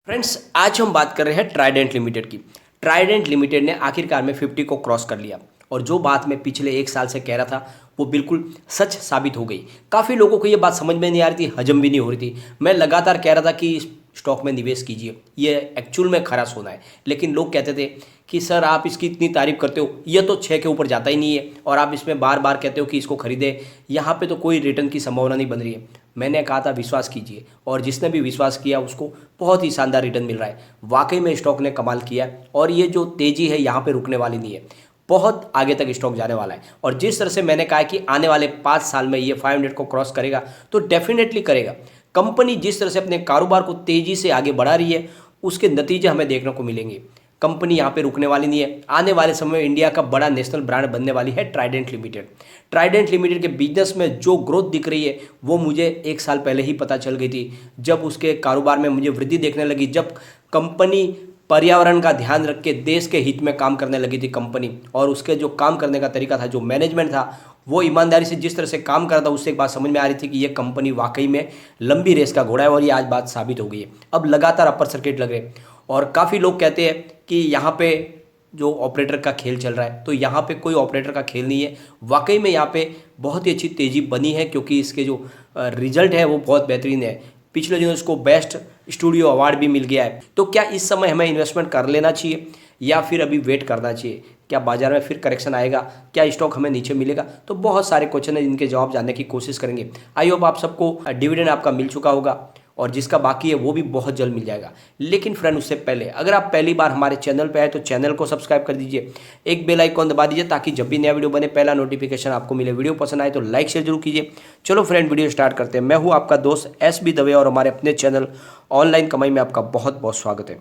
Friends, आज हम बात कर रहे हैं ट्राइडेंट लिमिटेड की। ट्राइडेंट लिमिटेड ने आखिरकार में 50 को क्रॉस कर लिया और जो बात मैं पिछले एक साल से कह रहा था वो बिल्कुल सच साबित हो गई। काफ़ी लोगों को ये बात समझ में नहीं आ रही थी, हजम भी नहीं हो रही थी। मैं लगातार कह रहा था कि स्टॉक में निवेश कीजिए, ये एक्चुअल में खरा सोना है। लेकिन लोग कहते थे कि सर आप इसकी इतनी तारीफ करते हो, ये तो 6 के ऊपर जाता ही नहीं है और आप इसमें बार बार कहते हो कि इसको खरीदें, यहाँ पे तो कोई रिटर्न की संभावना नहीं बन रही है। मैंने कहा था विश्वास कीजिए और जिसने भी विश्वास किया उसको बहुत ही शानदार रिटर्न मिल रहा है। वाकई में स्टॉक ने कमाल किया है और ये जो तेज़ी है यहाँ पे रुकने वाली नहीं है, बहुत आगे तक स्टॉक जाने वाला है। और जिस तरह से मैंने कहा कि आने वाले 5 साल में ये 500 को क्रॉस करेगा तो डेफिनेटली करेगा। कंपनी जिस तरह से अपने कारोबार को तेज़ी से आगे बढ़ा रही है उसके नतीजे हमें देखने को मिलेंगे। कंपनी यहाँ पे रुकने वाली नहीं है। आने वाले समय में इंडिया का बड़ा नेशनल ब्रांड बनने वाली है ट्राइडेंट लिमिटेड। ट्राइडेंट लिमिटेड के बिजनेस में जो ग्रोथ दिख रही है वो मुझे एक साल पहले ही पता चल गई थी, जब उसके कारोबार में मुझे वृद्धि देखने लगी, जब कंपनी पर्यावरण का ध्यान रख के देश के हित में काम करने लगी थी कंपनी, और उसके जो काम करने का तरीका था, जो मैनेजमेंट था, वो ईमानदारी से जिस तरह से काम कर रहा था, उससे एक बात समझ में आ रही थी कि ये कंपनी वाकई में लंबी रेस का घोड़ा है और ये आज बात साबित हो गई है। अब लगातार अपर सर्किट लग रहे हैं और काफ़ी लोग कहते हैं कि यहाँ पे जो ऑपरेटर का खेल चल रहा है, तो यहाँ पे कोई ऑपरेटर का खेल नहीं है। वाकई में यहाँ पे बहुत ही अच्छी तेज़ी बनी है क्योंकि इसके जो रिजल्ट है वो बहुत बेहतरीन है। पिछले दिनों इसको बेस्ट स्टूडियो अवार्ड भी मिल गया है। तो क्या इस समय हमें इन्वेस्टमेंट कर लेना चाहिए या फिर अभी वेट करना चाहिए? क्या बाजार में फिर करेक्शन आएगा? क्या स्टॉक हमें नीचे मिलेगा? तो बहुत सारे क्वेश्चन है जिनके जवाब जानने की कोशिश करेंगे। आई होप आप सबको डिविडेंड आपका मिल चुका होगा और जिसका बाकी है वो भी बहुत जल्द मिल जाएगा। लेकिन फ्रेंड, उससे पहले अगर आप पहली बार हमारे चैनल पे आए तो चैनल को सब्सक्राइब कर दीजिए, एक बेल आइकॉन दबा दीजिए ताकि जब भी नया वीडियो बने पहला नोटिफिकेशन आपको मिले। वीडियो पसंद आए तो लाइक शेयर जरूर कीजिए। चलो फ्रेंड, वीडियो स्टार्ट करते हैं। मैं हूँ आपका दोस्त SB दवे और हमारे अपने चैनल ऑनलाइन कमाई में आपका बहुत बहुत स्वागत है।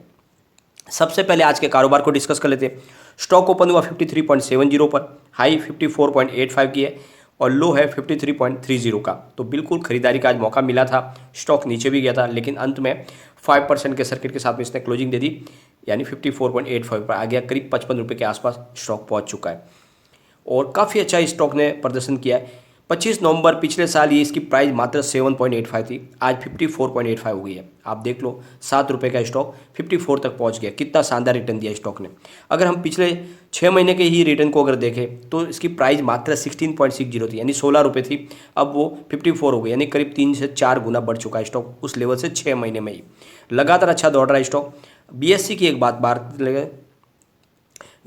सबसे पहले आज के कारोबार को डिस्कस कर लेते हैं। स्टॉक ओपन हुआ 53.70 पर, हाई 54.85 की है और लो है 53.30 का। तो बिल्कुल खरीदारी का आज मौका मिला था। स्टॉक नीचे भी गया था लेकिन अंत में 5% के सर्किट के साथ में इसने क्लोजिंग दे दी, यानी 54.85 पर आ गया। करीब 55 रुपये के आसपास स्टॉक पहुंच चुका है और काफ़ी अच्छा स्टॉक ने प्रदर्शन किया है। 25 नवंबर पिछले साल ये इसकी प्राइस मात्र 7.85 थी, आज 54.85 हो गई है। आप देख लो, 7 रुपये का स्टॉक 54 तक पहुंच गया। कितना शानदार रिटर्न दिया स्टॉक ने। अगर हम पिछले 6 महीने के ही रिटर्न को अगर देखें तो इसकी प्राइस मात्र 16.60 थी, यानी 16 रुपये थी, अब वो 54 हो गई, यानी करीब 3 से 4 गुना बढ़ चुका है स्टॉक उस लेवल से 6 महीने में ही। लगातार अच्छा दौड़ रहा है स्टॉक। BSE की एक बात लगे,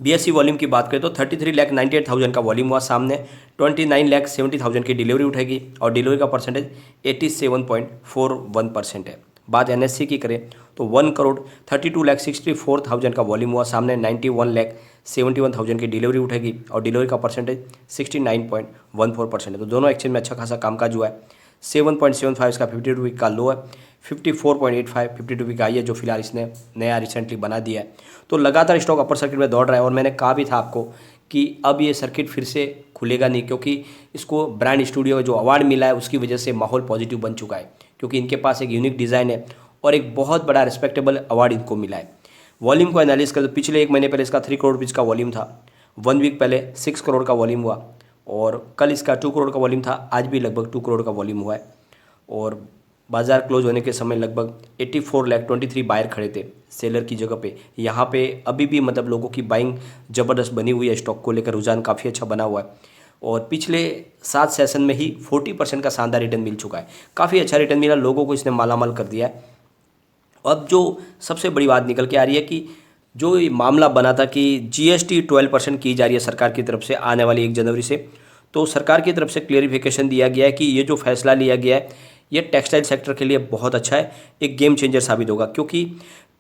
BSE वॉल्यूम की बात करें तो 33,98,000 का वॉल्यूम हुआ सामने। 29,70,000 की डिलीवरी उठेगी और डिलीवरी का परसेंटेज 87.41% है। बात NSE की करें तो 1,32,64,000 का वॉल्यूम हुआ सामने। 91,71,000 की डिलीवरी उठेगी और डिलीवरी का परसेंटेज 69.14% है। तो दोनों एक्सचेंज में अच्छा खासा कामकाज हुआ है। 7.75 इसका 52 वीक का लो है, 54.85 52 वीक का हाई है जो फिलहाल इसने नया रिसेंटली बना दिया है। तो लगातार स्टॉक अपर सर्किट में दौड़ रहा है और मैंने कहा भी था आपको कि अब ये सर्किट फिर से खुलेगा नहीं, क्योंकि इसको ब्रांड स्टूडियो में जो अवार्ड मिला है उसकी वजह से माहौल पॉजिटिव बन चुका है, क्योंकि इनके पास एक यूनिक डिज़ाइन है और एक बहुत बड़ा रिस्पेक्टेबल अवार्ड इनको मिला है। वॉल्यूम को एनालिस कर तो पिछले 1 महीने पहले इसका 3 करोड़ रुपीज़ का वॉल्यूम था, 1 वीक पहले 6 करोड़ का वॉल्यूम हुआ और कल इसका 2 करोड़ का वॉल्यूम था, आज भी लगभग 2 करोड़ का वॉल्यूम हुआ है। और बाजार क्लोज होने के समय लगभग 84,23 बायर खड़े थे सेलर की जगह पे। यहाँ पे अभी भी मतलब लोगों की बाइंग ज़बरदस्त बनी हुई है, स्टॉक को लेकर रुझान काफ़ी अच्छा बना हुआ है और पिछले 7 सेशन में ही 40% का शानदार रिटर्न मिल चुका है। काफ़ी अच्छा रिटर्न मिला, लोगों को इसने मालामाल कर दिया है। अब जो सबसे बड़ी बात निकल के आ रही है कि जो ये मामला बना था कि GST 12% की जा रही है सरकार की तरफ से आने वाली 1 जनवरी से, तो सरकार की तरफ से क्लेरिफिकेशन दिया गया है कि ये जो फैसला लिया गया है ये टेक्सटाइल सेक्टर के लिए बहुत अच्छा है, एक गेम चेंजर साबित होगा। क्योंकि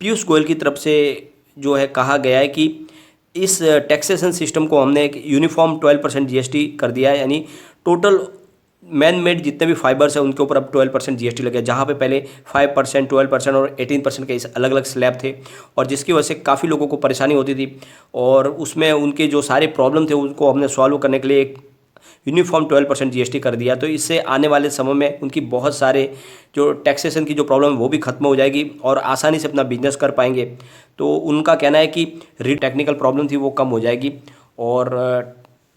पीयूष गोयल की तरफ से जो है कहा गया है कि इस टैक्सेशन सिस्टम को हमने एक यूनिफॉर्म 12% GST कर दिया है, यानी टोटल मैन मेड जितने भी फाइबर्स हैं उनके ऊपर अब 12% GST लगे, जहाँ पे पहले 5%, 12% और 18% के इस अलग अलग स्लैब थे और जिसकी वजह से काफ़ी लोगों को परेशानी होती थी और उसमें उनके जो सारे प्रॉब्लम थे उनको हमने सॉल्व करने के लिए एक यूनिफॉर्म 12% GST कर दिया। तो इससे आने वाले समय में उनकी बहुत सारे जो टैक्सेशन की जो प्रॉब्लम है वो भी खत्म हो जाएगी और आसानी से अपना बिजनेस कर पाएंगे। तो उनका कहना है कि टेक्निकल प्रॉब्लम थी वो कम हो जाएगी और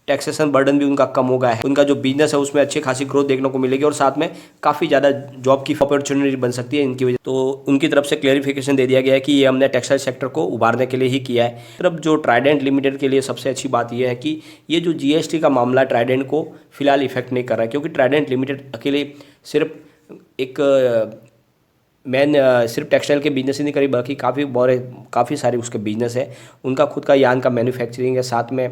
टैक्सेशन बर्डन भी उनका कम हो गया है, उनका जो बिजनेस है उसमें अच्छी खासी ग्रोथ देखने को मिलेगी और साथ में काफ़ी ज़्यादा जॉब की अपॉर्चुनिटी बन सकती है इनकी वजह। तो उनकी तरफ से क्लेरिफिकेशन दे दिया गया है कि ये हमने टेक्सटाइल सेक्टर को उभारने के लिए ही किया है। तरफ जो ट्राइडेंट लिमिटेड के लिए सबसे अच्छी बात यह है कि ये जो जीएसटी का मामला ट्राइडेंट को फिलहाल इफेक्ट नहीं कर रहा है, क्योंकि ट्राइडेंट लिमिटेड अकेले सिर्फ एक सिर्फ टेक्सटाइल के बिजनेस ही नहीं करी, बल्कि काफ़ी सारे उसके बिजनेस है। उनका खुद का यान का मैन्युफैक्चरिंग है, साथ में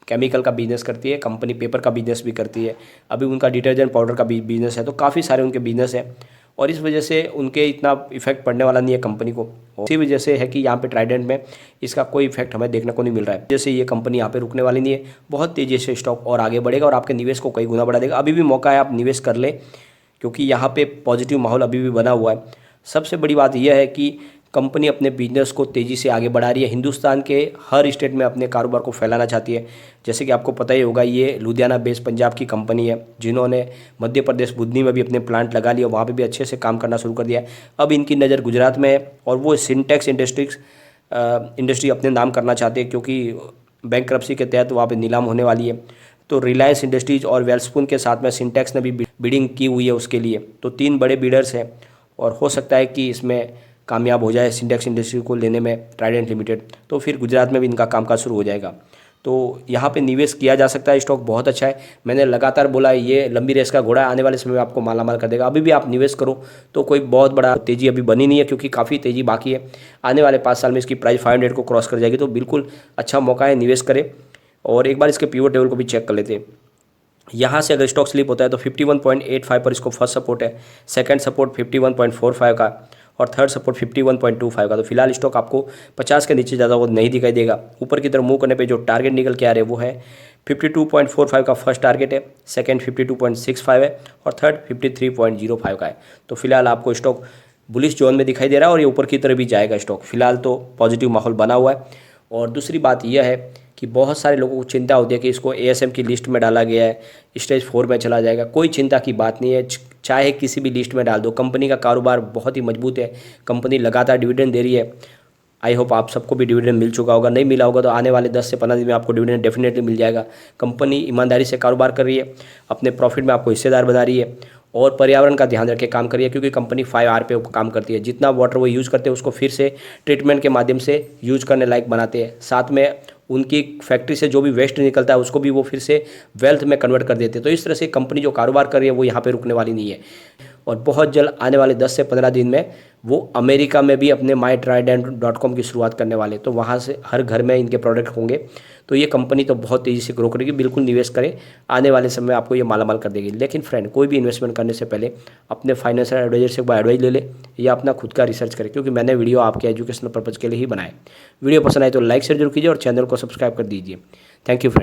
केमिकल का बिजनेस करती है कंपनी, पेपर का बिजनेस भी करती है, अभी उनका डिटर्जेंट पाउडर का बिजनेस है। तो काफ़ी सारे उनके बिजनेस है और इस वजह से उनके इतना इफेक्ट पड़ने वाला नहीं है कंपनी को। इसी वजह से है कि यहाँ पे ट्राइडेंट में इसका कोई इफेक्ट हमें देखने को नहीं मिल रहा है। जैसे ये कंपनी यहाँ पे रुकने वाली नहीं है, बहुत तेज़ी से स्टॉक और आगे बढ़ेगा और आपके निवेश को कई गुना बढ़ा देगा। अभी भी मौका है, आप निवेश कर लें, क्योंकि यहाँ पे पॉजिटिव माहौल अभी भी बना हुआ है। सबसे बड़ी बात यह है कि कंपनी अपने बिजनेस को तेज़ी से आगे बढ़ा रही है, हिंदुस्तान के हर स्टेट में अपने कारोबार को फैलाना चाहती है। जैसे कि आपको पता ही होगा, ये लुधियाना बेस्ड पंजाब की कंपनी है, जिन्होंने मध्य प्रदेश बुधनी में भी अपने प्लांट लगा लिया, वहाँ पे भी अच्छे से काम करना शुरू कर दिया है। अब इनकी नज़र गुजरात में है और वो सिंटेक्स इंडस्ट्री अपने नाम करना चाहते हैं, क्योंकि बैंकरप्सी के तहत वहाँ पर नीलाम होने वाली है। तो रिलायंस इंडस्ट्रीज और वेल्सपुन के साथ में सिंटेक्स ने भी बिडिंग की हुई है उसके लिए। तो 3 बड़े बिडर्स हैं और हो सकता है कि इसमें कामयाब हो जाए सिंटेक्स इंडस्ट्री को लेने में ट्राइडेंट लिमिटेड, तो फिर गुजरात में भी इनका कामकाज शुरू हो जाएगा। तो यहाँ पे निवेश किया जा सकता है, स्टॉक बहुत अच्छा है। मैंने लगातार बोला ये लंबी रेस का घोड़ा आने वाले समय में आपको मालामाल कर देगा। अभी भी आप निवेश करो तो कोई बहुत बड़ा तेज़ी अभी बनी नहीं है, क्योंकि काफ़ी तेज़ी बाकी है। आने वाले 5 साल में इसकी प्राइस 500 को क्रॉस कर जाएगी, तो बिल्कुल अच्छा मौका है, निवेश करें। और एक बार इसके पिवट टेबल को भी चेक कर लेते हैं। यहाँ से अगर स्टॉक स्लिप होता है तो 51.85 पर इसको फर्स्ट सपोर्ट है, सेकंड सपोर्ट 51.45 का और थर्ड सपोर्ट 51.25 का। तो फिलहाल स्टॉक आपको 50 के नीचे ज़्यादा वो नहीं दिखाई देगा। ऊपर की तरफ मूव करने पे जो टारगेट निकल के आ रहे हैं वो है 52.45 का फर्स्ट टारगेट है, सेकंड 52.65 है और थर्ड 53.05 का है। तो फिलहाल आपको स्टॉक बुलिश जोन में दिखाई दे रहा है और ये ऊपर की तरफ भी जाएगा स्टॉक। फिलहाल तो पॉजिटिव माहौल बना हुआ है। और दूसरी बात यह है कि बहुत सारे लोगों को चिंता होती है कि इसको एएसएम की लिस्ट में डाला गया है, स्टेज 4 में चला जाएगा। कोई चिंता की बात नहीं है, चाहे किसी भी लिस्ट में डाल दो। कंपनी का कारोबार बहुत ही मजबूत है, कंपनी लगातार डिविडेंड दे रही है। आई होप आप सबको भी डिविडेंड मिल चुका होगा, नहीं मिला होगा तो आने वाले 10 से 15 दिन में आपको डिविडेंड डेफिनेटली मिल जाएगा। कंपनी ईमानदारी से कारोबार कर रही है, अपने प्रॉफिट में आपको हिस्सेदार बना रही है और पर्यावरण का ध्यान रख के काम कर रही है, क्योंकि कंपनी 5R पे काम करती है। जितना वाटर वो यूज़ करते हैं उसको फिर से ट्रीटमेंट के माध्यम से यूज करने लायक बनाते हैं। साथ में उनकी फैक्ट्री से जो भी वेस्ट निकलता है उसको भी वो फिर से वेल्थ में कन्वर्ट कर देते हैं। तो इस तरह से कंपनी जो कारोबार कर रही है वो यहाँ पे रुकने वाली नहीं है और बहुत जल्द आने वाले 10 से 15 दिन में वो अमेरिका में भी अपने mytrident.com की शुरुआत करने वाले, तो वहाँ से हर घर में इनके प्रोडक्ट होंगे। तो ये कंपनी तो बहुत तेज़ी से ग्रो करेगी, बिल्कुल निवेश करें, आने वाले समय में आपको ये मालामाल कर देगी। लेकिन फ्रेंड, कोई भी इन्वेस्टमेंट करने से पहले अपने फाइनेंशियल एडवाइजर से एक बार एडवाइस ले ले या अपना खुद का रिसर्च करें, क्योंकि मैंने वीडियो आपके एजुकेशनल पर्पज़ के लिए ही बनाए। वीडियो पसंद आए तो लाइक शेयर जरूर कीजिए और चैनल को सब्सक्राइब कर दीजिए। Thank you friend.